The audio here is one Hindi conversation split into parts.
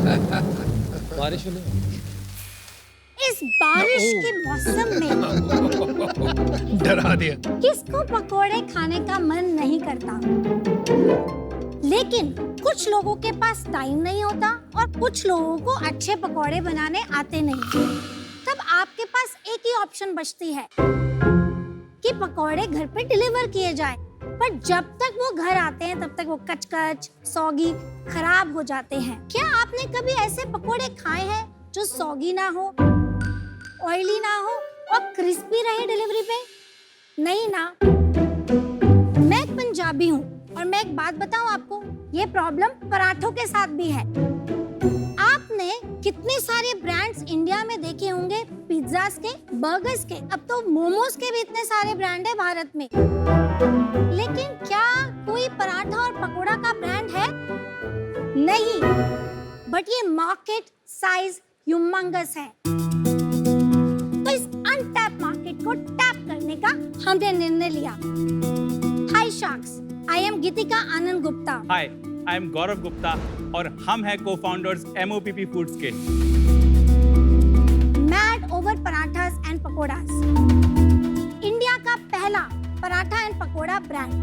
बारिश नहीं। इस बारिश के मौसम में डरा दिया। किसको पकोड़े खाने का मन नहीं करता? लेकिन कुछ लोगों के पास टाइम नहीं होता और कुछ लोगों को अच्छे पकोड़े बनाने आते नहीं। तब आपके पास एक ही ऑप्शन बचती है कि पकोड़े घर पे डिलीवर किए जाए। पर जब तक वो घर आते हैं तब तक वो कचकच, सौगी, खराब हो जाते हैं। क्या आपने कभी ऐसे पकोड़े खाए हैं जो सौगी ना हो, ऑयली ना हो और क्रिस्पी रहे डिलीवरी पे? नहीं ना। मैं एक पंजाबी हूँ और मैं एक बात बताऊँ आपको, ये प्रॉब्लम पराठों के साथ भी है। आपने कितने सारे ब्रांड्स इंडिया में देखे होंगे, पिज्जास के, बर्गर्स के, अब तो मोमोज के भी इतने सारे ब्रांड है भारत में। लेकिन क्या कोई पराठा और पकोड़ा का ब्रांड है? नहीं। बट ये मार्केट साइज ह्यूमंगस है। तो इस अनटैप मार्केट को टैप करने का हमने निर्णय लिया। Hi sharks, I am Geetika Anand Gupta. Hi, I am Gaurav Gupta और हम हैं को-फाउंडर्स MOPP फूड्स के। Mad over parathas and pakodas, India का पहला पराठा एंड पकोड़ा ब्रांड।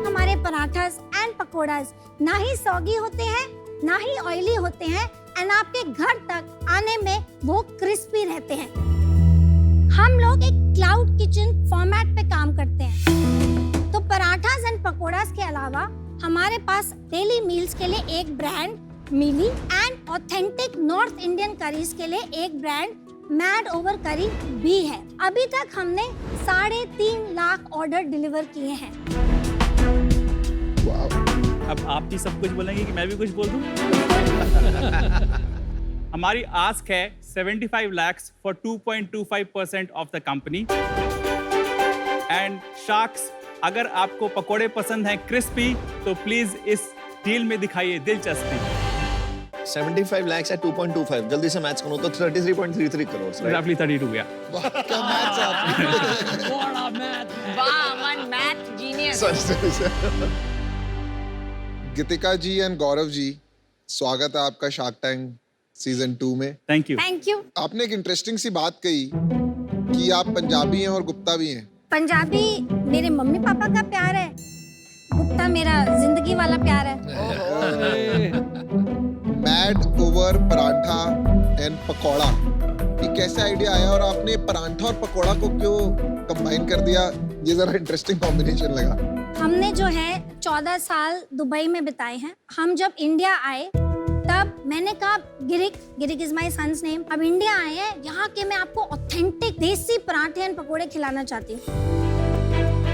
हमारे पराठास एंड पकोड़ास ना ही सौगी होते हैं, ना ही ऑयली होते हैं एंड आपके घर तक आने में वो क्रिस्पी रहते हैं। हम लोग एक क्लाउड किचन फॉर्मेट पे काम करते हैं। तो पराठास एंड पकोड़ास के अलावा हमारे पास डेली मील्स के लिए एक ब्रांड मिली and authentic north Indian curries के लिए एक ब्रांड मैड ओवर करी भी है। अभी तक हमने 3.5 लाख ऑर्डर डिलीवर किए हैं। अब आप भी सब कुछ बोलेंगे कि मैं भी कुछ बोल दूं? हमारी आस्क है 75 lakhs for 2.25% of the company. And sharks, अगर आपको पकोड़े पसंद हैं क्रिस्पी तो प्लीज इस डील में दिखाइए दिलचस्पी। 75 lakhs at 2.25, जल्दी से मैच करो तो 33.33 करोड़, right? रफली 32 गया। वाह, क्या मैथ्स आपने। बड़ा मैथ है। वाह, one math genius. Sorry. Geetika ji and Gaurav ji, स्वागत है आपका शार्क टैंक सीजन 2 में। Thank you. Thank you. आपने एक इंटरेस्टिंग सी बात कही कि आप पंजाबी हैं और गुप्ता भी हैं। पंजाबी मेरे मम्मी पापा का प्यार है, गुप्ता मेरा जिंदगी वाला प्यार है। Mad over paratha and pakora, ये कैसे आइडिया आया और आपने पराठा और पकौड़ा को क्यों कंबाइन कर दिया? ये जरा इंटरेस्टिंग कॉम्बिनेशन लगा। हमने जो है 14 साल दुबई में बिताए हैं। हम जब इंडिया आए तब मैंने कहा गिरिक इज माय सन्स नेम, अब इंडिया आए हैं, यहाँ के मैं आपको ऑथेंटिक देसी पराठे एंड पकोड़े खिलाना चाहती हूँ।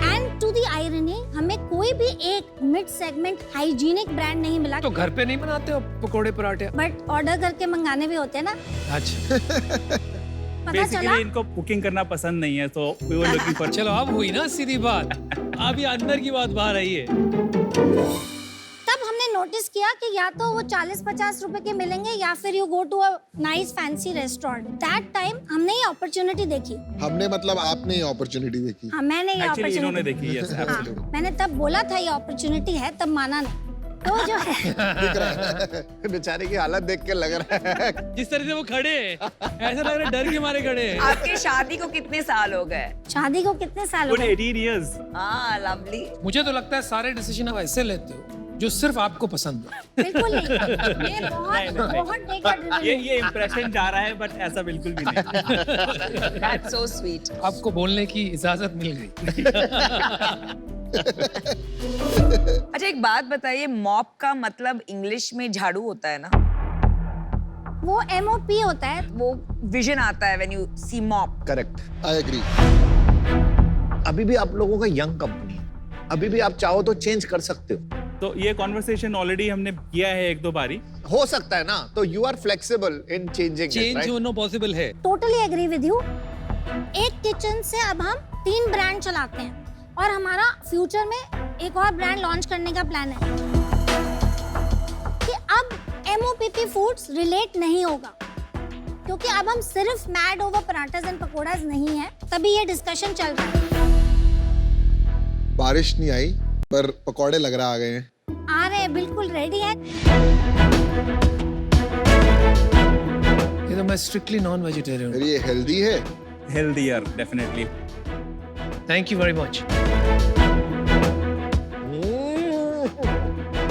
एंड टू द आयरनी, हमें कोई भी एक मिड सेगमेंट हाइजीनिक ब्रांड नहीं मिला। तो घर पे नहीं बनाते हो पकोड़े पराठे? बट ऑर्डर करके मंगाने भी होते हैं ना। अच्छा। पता चला बेसिकली इनको कुकिंग करना पसंद नहीं है, तो वी वर लुकिंग फॉर। चलो अब हुई ना सीधी बात। अब ये अंदर की बात बाहर आई है। तब हमने नोटिस किया कि या तो वो 40-50 रुपए के मिलेंगे या फिर you go to a nice fancy restaurant. That time हमने ये अपॉर्चुनिटी देखी। हमने मतलब आपने ये अपॉर्चुनिटी देखी। हाँ, मैंने ये एक्चुअली इन्होंने अपॉर्चुनिटी देखी। यस, हाँ, एब्सोल्युटली। मैंने तब बोला था ये अपॉर्चुनिटी है, तब माना नहीं। तो जो है दिख रहा है बेचारे की हालत देख के लग रहा है। जिस तरह से वो खड़े हैं, ऐसा लग रहा है डर के मारे खड़े हैं। आपके शादी को कितने साल हो गए? शादी को कितने साल हो गुड गए? 18 years। हाँ, लवली। मुझे तो लगता है सारे डिसीजन आप ऐसे लेते हो जो सिर्फ आपको पसंद हो। बिल्कुल नहीं, मैं बहुत देखा ये इंप्रेशन जा रहा है, बट ऐसा बिल्कुल भी नहीं। That's so sweet. आपको बोलने की इजाजत मिल गई। अच्छा, एक बात बताइए, मॉप का मतलब इंग्लिश में झाड़ू होता है ना? वो MOP होता है। वो विजन आता है when you see mop. Correct. I agree. अभी भी आप लोगों का यंग कंपनी है, अभी भी आप चाहो तो चेंज कर सकते हो। तो ये कॉन्वर्सेशन ऑलरेडी हमने किया है 1-2 बारी। हो सकता है ना, तो you are flexible in changing. Change होना पॉसिबल है। Totally agree with you. एक किचन से अब हम 3 ब्रांड चलाते हैं और हमारा फ्यूचर में एक और ब्रांड लॉन्च करने का प्लान है कि अब MOPP फूड्स रिलेट नहीं होगा, क्योंकि अब हम सिर्फ मैड ओवर पराठास एंड पकोड़ास नहीं है। तभी ये डिस्कशन चल रहा है। बारिश नहीं आई पर पकौड़े लग रहा आ गए हैं। आ रहे हैं, बिल्कुल रेडी है। ये तो मैं स्ट्रिक्टली नॉन वेजिटेरियन फिर ये हेल्दी है? Healthier, definitely. Thank you very much.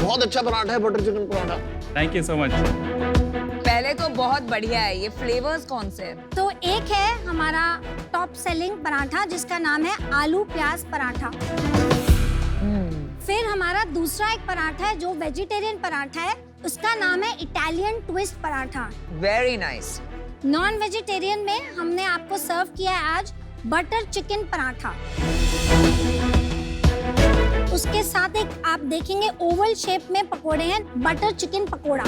बहुत अच्छा पराठा है, butter chicken paratha. Thank you so much. पहले तो बहुत बढ़िया है। ये फ्लेवर्स कौन से हैं? तो एक है हमारा टॉप सेलिंग पराठा जिसका नाम है आलू प्याज पराठा। फिर हमारा दूसरा एक पराठा है जो वेजिटेरियन पराठा है, उसका नाम है Italian twist paratha. Very nice. Non vegetarian में हमने आपको सर्व किया है आज बटर चिकन पराठा। उसके साथ एक आप देखेंगे ओवल शेप में पकोड़े हैं, बटर चिकन पकोड़ा।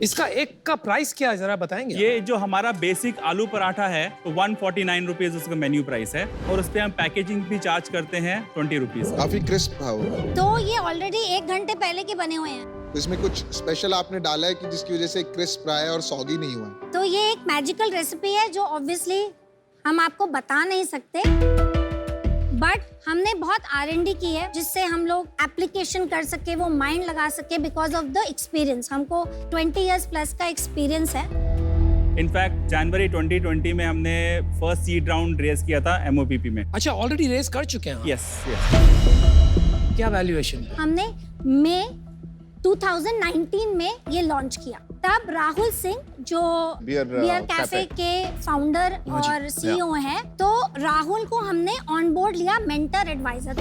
इसका एक का प्राइस क्या है जरा बताएंगे? ये जो हमारा बेसिक आलू पराठा है तो 149 रुपीज उसका मेन्यू प्राइस है, और उस पे हम पैकेजिंग भी चार्ज करते हैं 20 रुपीज। काफी क्रिस्प है वो। तो ये ऑलरेडी 1 घंटे पहले के बने हुए हैं। तो इसमें कुछ स्पेशल आपने डाला है कि जिसकी वजह से क्रिस्प रहा है और सॉगी नहीं हुआ है? तो ये एक मैजिकल रेसिपी है जो ऑब्वियसली हम आपको बता नहीं सकते, बट हमने बहुत R&D की है जिससे हम लोग एप्लीकेशन कर सके, वो माइंड लगा सके बिकॉज ऑफ द एक्सपीरियंस। हमको 20 इयर्स प्लस का एक्सपीरियंस है। इनफैक्ट जनवरी 2020 में हमने फर्स्ट सीड राउंड रेस किया था MOPP में। अच्छा, ऑलरेडी रेस कर चुके हैं? यस। क्या वैल्यूएशन? हमने मई 2019 में ये लॉन्च किया। तब राहुल सिंह जो Beer, बियर कैफे Cafe के फाउंडर और CEO हैं, तो राहुल को हमने ऑन बोर्ड लिया मेंटर एडवाइजर।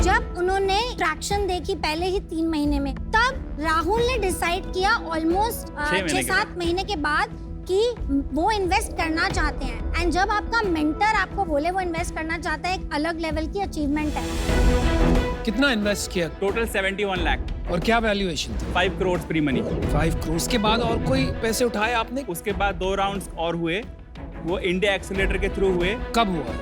जब उन्होंने ट्रैक्शन देखी पहले ही 3 महीने में, तब राहुल ने डिसाइड किया ऑलमोस्ट 6-7 महीने के बाद कि वो इन्वेस्ट करना चाहते हैं। एंड जब आपका मेंटर आपको बोले वो इन्वेस्ट करना चाहता है, एक अलग लेवल की अचीवमेंट है। कितना इन्वेस्ट किया टोटल 71 लाख और क्या वैल्यूएशन थी? 5 करोड़ प्री मनी। 5 करोड़ के बाद और कोई पैसे उठाए आपने? उसके बाद 2 राउंड्स और हुए, वो इंडिया एक्सीलरेटर के थ्रू हुए। कब हुआ?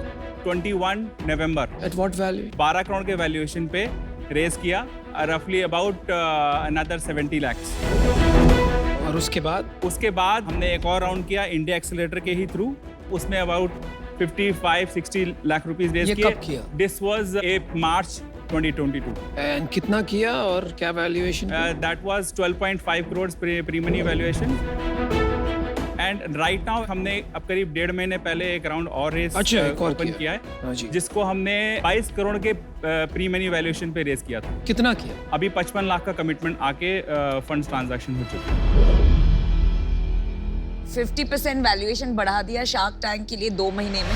21 नवंबर। At what value? 12 करोड़ के वैल्यूएशन पे रेस किया, रफली अबाउट अनदर 70 लाख्स। और उसके बाद हमने एक और राउंड किया इंडिया एक्सीलरेटर के ही थ्रू, उसमें अबाउट 55-60 लाख रुपीस रेस ये किए। कब किया? This was March 2022। एंड कितना किया और क्या valuation? That was 12.5 crore pre money valuation. And right now हमने अब करीब 1.5 महीने पहले एक राउंड और रेस ओपन किया हाँ है, जी। जिसको हमने 22 करोड़ के प्री मनी वैल्यूएशन पे रेस किया था। कितना किया? अभी 55 लाख का कमिटमेंट आके फंड्स ट्रांजैक्शन हो चुके हैं। 50% वैल्यूएशन बढ़ा दिया शार्क टैंक के लिए 2 महीने में।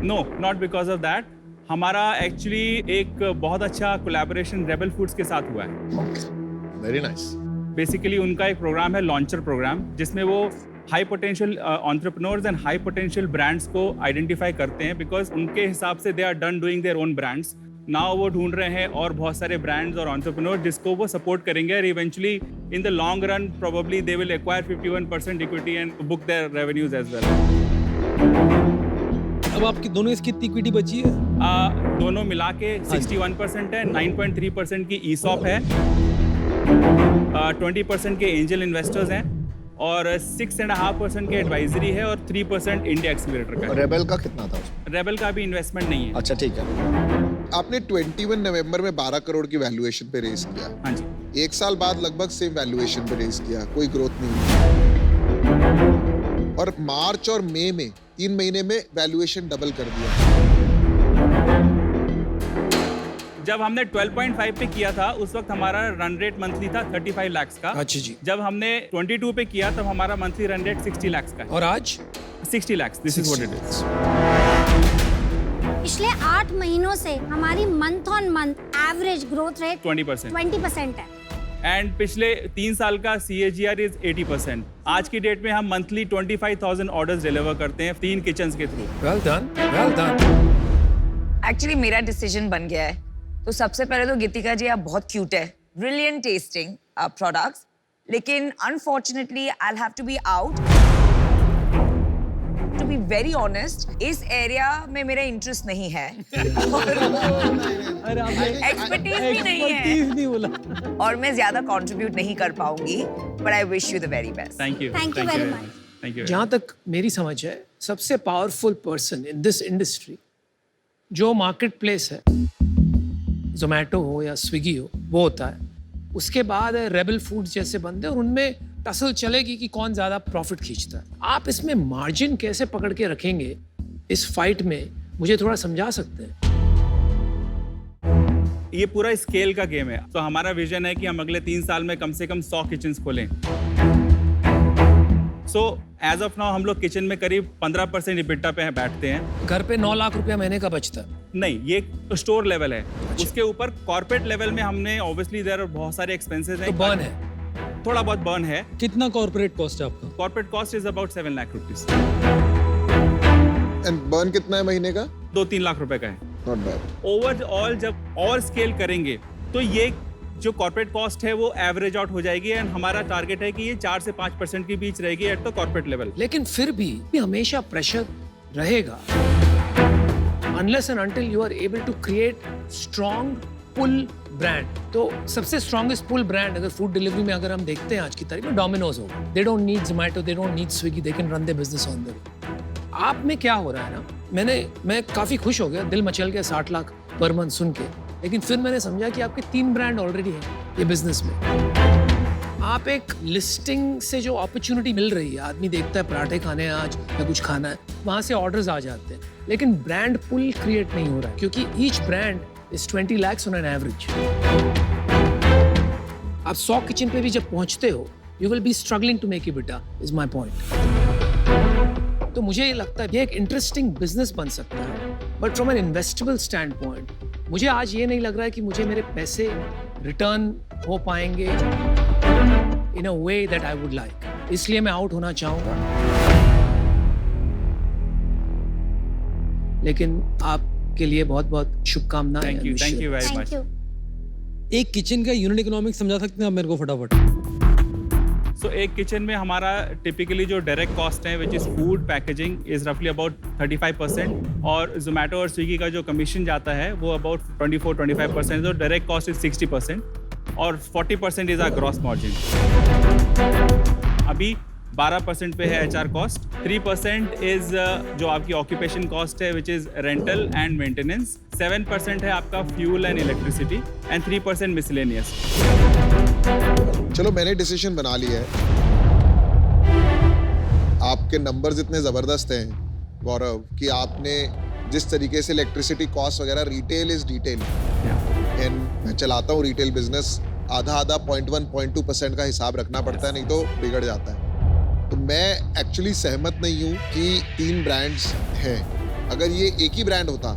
No, not because of that. हमारा एक्चुअली एक बहुत अच्छा कोलैबोरेशन रेबल फूड्स के साथ हुआ है। Very nice. बेसिकली उनका एक प्रोग्राम है लॉन्चर प्रोग्राम, जिसमें वो high potential entrepreneurs and high potential brands को आइडेंटिफाई करते हैं, बिकॉज उनके हिसाब से they are done doing their own brands. Now वो ढूंढ रहे हैं और बहुत सारे ब्रांड्स और एंटरप्रेन्योर जिसको वो सपोर्ट करेंगे, और eventually in the long run probably they will acquire 51% equity and book their revenues as well. अब आपकी दोनों इसकी इक्विटी बची है? दोनों मिला के 61% है, 9.3% की ESOP है, 20% के एंजल इन्वेस्टर्स हैं, और 6.5% के एडवाइजरी है, और 3% इंडिया एक्सीलरेटर का है। रेबल का कितना था उसमें? रेबल का भी इन्वेस्टमेंट नहीं है। अच्छा, ठीक है। आपने 21 नवंबर में 12 करोड़ की वैल्यूएशन पे रेस किया। हाँ जी। 1 साल बाद लगभग सेम वैल्यूएशन पे रेस किया, कोई ग्रोथ नहीं। और मार्च और मई में 3 महीने में वैल्यूएशन डबल कर दिया। जब हमने 12.5 पे किया था उस वक्त हमारा रन रेट मंथली था 35 लाख का। अच्छा जी। जब हमने 22 पे किया तब हमारा मंथली रन रेट 60 लाख का है। और आज 60 lakh. This is what it is. पिछले 8 महीनों से हमारी month on month average growth rate 20% है। एंड पिछले 3 साल का CAGR इज 80%। आज की डेट में हम मंथली 25,000 ऑर्डर्स डिलीवर करते हैं 3 किचन्स के through. Well done, well done. Actually मेरा डिसीजन बन गया है। तो सबसे पहले तो गीतिका जी आप बहुत क्यूट है, ब्रिलियंट टेस्टिंग प्रोडक्ट्स, लेकिन unfortunately I will have to be out. To be very honest, इस एरिया में मेरा इंटरेस्ट नहीं है, एक्सपर्टीज भी नहीं है, और मैं ज्यादा कंट्रीब्यूट नहीं कर पाऊंगी, but I wish you the very best. Thank you. Thank you very much. Thank you. जहाँ तक मेरी समझ है, सबसे powerful person in this industry जो मार्केट प्लेस है, जोमेटो हो या स्विगी हो, वो होता है। उसके बाद है रेबल फूड्स जैसे बंदे, और उनमें टसल चलेगी कि कौन ज़्यादा प्रॉफिट खींचता है। आप इसमें मार्जिन कैसे पकड़ के रखेंगे इस फाइट में, मुझे थोड़ा समझा सकते हैं? ये पूरा स्केल का गेम है। तो हमारा विजन है कि हम अगले 3 साल में कम से कम 100 किचन्स खोलें। सो एज ऑफ नाउ हम लोग किचन में करीब 15% EBITDA पे बैठते हैं। घर पे 9 लाख रुपया महीने का बचता है। नहीं, ये तो स्टोर लेवल है। उसके ऊपर कॉर्पोरेट लेवल में हमने ऑब्वियसली देयर बहुत सारे एक्सपेंसेस हैं। तो बर्न है, थोड़ा बहुत बर्न है। कितना कॉर्पोरेट कॉस्ट है आपका? Corporate cost is about 7 lakh rupees. And burn कितना है महीने का? 2-3 लाख रुपए का है। Not bad. ओवरऑल जब और स्केल करेंगे तो ये जो कॉर्पोरेट कॉस्ट है वो एवरेज आउट हो जाएगी, एंड हमारा टारगेट है कि ये 4 से 5% के बीच रहेगी एट द कॉर्पोरेट लेवल। लेकिन फिर भी हमेशा प्रेशर रहेगा unless and until you are able to create strong pull brand। तो सबसे strongest pull brand अगर फूड डिलीवरी में अगर हम देखते हैं आज की तारीख में, डोमिनोज होगा। They don't need Zomato, they don't need Swiggy, they can run their business on their own। आप में क्या हो रहा है ना, मैं काफी खुश हो गया, दिल मचल गया 60 लाख पर मंथ सुन के, लेकिन फिर मैंने समझा कि आपके 3 ब्रांड ऑलरेडी हैं ये बिजनेस में। आप एक लिस्टिंग से जो अपॉर्चुनिटी मिल रही है, आदमी देखता है पराठे खाने हैं आज या कुछ खाना है, वहां से ऑर्डर्स आ जाते हैं, लेकिन ब्रांड पुल क्रिएट नहीं हो रहा है क्योंकि each brand is 20 lakhs on an average. आप 100 किचन पे भी जब पहुंचते हो, you will be struggling to make EBITDA, is my point. तो मुझे ये लगता है ये एक इंटरेस्टिंग बिजनेस बन सकता है, but from an investable stand point मुझे आज ये नहीं लग रहा है कि मुझे मेरे पैसे रिटर्न हो पाएंगे in a way that I would like, इसलिए मैं आउट होना चाहूंगा। लेकिन आपके लिए बहुत बहुत शुभकामनाएं। Thank you very thank much. You. एक किचन का यूनिट इकोनॉमिक्स समझा सकते हैं आप मेरे को फटाफट? सो एक किचन में हमारा टिपिकली जो डायरेक्ट कॉस्ट है which is food packaging is रफली अबाउट 35%, और जोमेटो और स्विगी का जो कमीशन जाता है वो अबाउट 24-25%, तो डायरेक्ट कॉस्ट इज 60% और 40% इज आवर ग्रॉस मार्जिन। अभी 12% पे है HR कॉस्ट, 3% इज जो आपकी ऑक्यूपेशन कॉस्ट है which is rental and maintenance, 7% है आपका fuel and electricity, and 3% miscellaneous. चलो मैंने डिसीजन बना लिया है। आपके नंबर्स इतने जबरदस्त हैं गौरव कि आपने जिस तरीके से इलेक्ट्रिसिटी कॉस्ट वगैरह, रिटेल इज डिटेल, एंड मैं चलाता हूँ रिटेल बिजनेस, आधा 0.1-0.2% का हिसाब रखना पड़ता है, नहीं तो बिगड़ जाता है। तो मैं एक्चुअली सहमत नहीं हूँ कि 3 ब्रांड्स हैं। अगर ये एक ही ब्रांड होता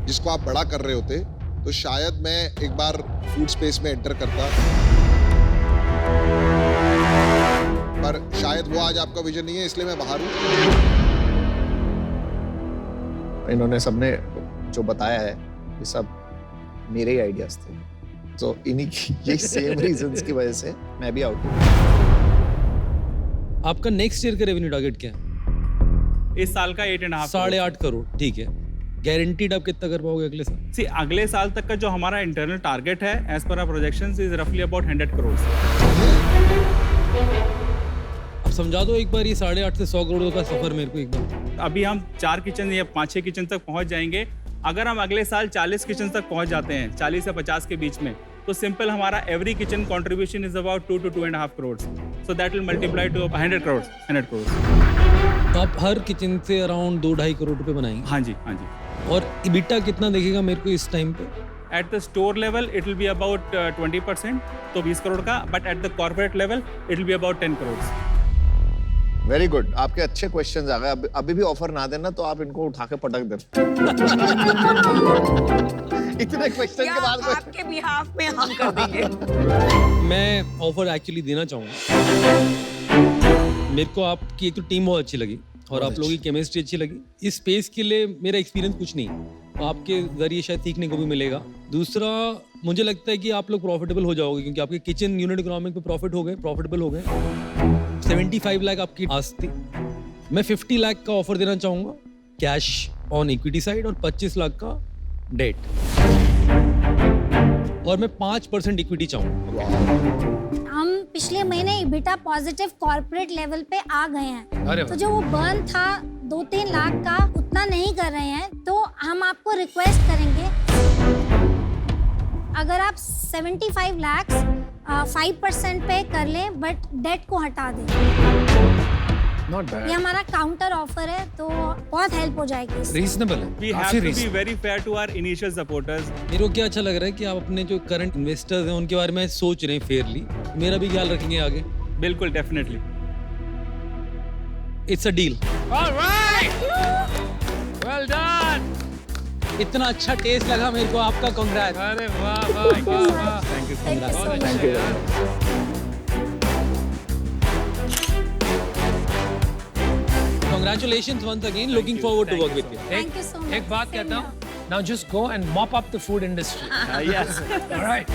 जिसको आप बड़ा कर रहे होते तो शायद मैं एक बार फूड स्पेस में एंटर करता, पर शायद वो आज आपका विजन नहीं है, इसलिए मैं बाहर हूँ। इन्होंने सबने जो बताया है ये सब मेरे ही आइडियाज थे, तो इन्हीं की ये सेम रीजंस की वजह से मैं भी आउट हूँ। आपका नेक्स्ट ईयर का रेवेन्यू टारगेट क्या है? इस साल का 8.5 8.5 करोड़, ठीक है। गारंटीड आप कितना कर पाओगे अगले साल? सी अगले साल तक का जो हमारा इंटरनल टारगेट है as per our projections is रफली अबाउट 100 करोड़। आप समझा दो एक बार ये 8.5 से 100 करोड़ का सफर मेरे को एक बार। अभी हम 4 किचन या 5-6 किचन तक पहुंच जाएंगे। अगर हम अगले साल 40 किचन तक पहुंच जाते हैं, 40 से 50 के बीच में, तो सिंपल हमारा every kitchen contribution is about 2 to 2.5 crore, so that will multiply two 100 crore. तो आप हर किचन से अराउंड 2-2.5 करोड़ रुपए बनाएंगे? हाँ जी, हाँ जी। और EBITDA कितना देखेगा मेरे को इस टाइम पे? At the store level it will be about 20%, तो 20 करोड़ का, but at the corporate level it will be about 10 crore. Very good, आपके अच्छे क्वेश्चंस आ गए। अभी भी ऑफर ना देना तो आप इनको उठा के पटक देना। इतने क्वेश्चन के बाद आपके बिहाफ में हम कर देंगे। मैं ऑफर एक्चुअली देना चाहूँगा। मेरे को आपकी एक तो टीम बहुत अच्छी लगी और आप लोगों की केमिस्ट्री अच्छी लगी। इस स्पेस के लिए मेरा एक्सपीरियंस कुछ नहीं, आपके जरिए शायद सीखने को भी मिलेगा। दूसरा, मुझे लगता है कि आप लोग प्रॉफिटेबल हो जाओगे क्योंकि आपके किचन यूनिट इकोनॉमिक पे प्रॉफिटेबल हो गए। 75 लाख आपकी आस थी, मैं 50 लाख का ऑफर देना चाहूँगा कैश ऑन इक्विटी साइड और 25 लाख का डेट, और मैं 5% इक्विटी चाहूँगा। हम पिछले महीने EBITDA पॉजिटिव कॉर्पोरेट लेवल पे आ गए अरे हैं, तो जो वो बर्न था 2-3 लाख का, उतना नहीं कर रहे हैं, तो हम आपको रिक्वेस्ट करेंगे अगर आप 75 lakhs 5% पे कर लें बट डेट को हटा दें, Not ये bad. हमारा काउंटर ऑफर है तो बहुत हेल्प हो जाएगी इससे। Reasonable है. We have काफी to be reasonable. very fair to our initial supporters. मेरे को क्या अच्छा लग रहा है कि आप अपने जो करंट इन्वेस्टर्स हैं उनके बारे में सोच रहे हैं फेयरली, मेरा भी ख्याल रखेंगे आगे. बिल्कुल, definitely. It's a deal. All right. Well done. इतना अच्छा टेस्ट लगा मेरे को, आपका कांग्रेट्स. अरे वाह वाह क्या वाह. Thank you so Thank you much. so much. Thank you. Congratulations once again. Looking forward to work with you. Thank you so much. एक बात Same कहता here. हूँ. Now just go and mop up the food industry. Yes. All right.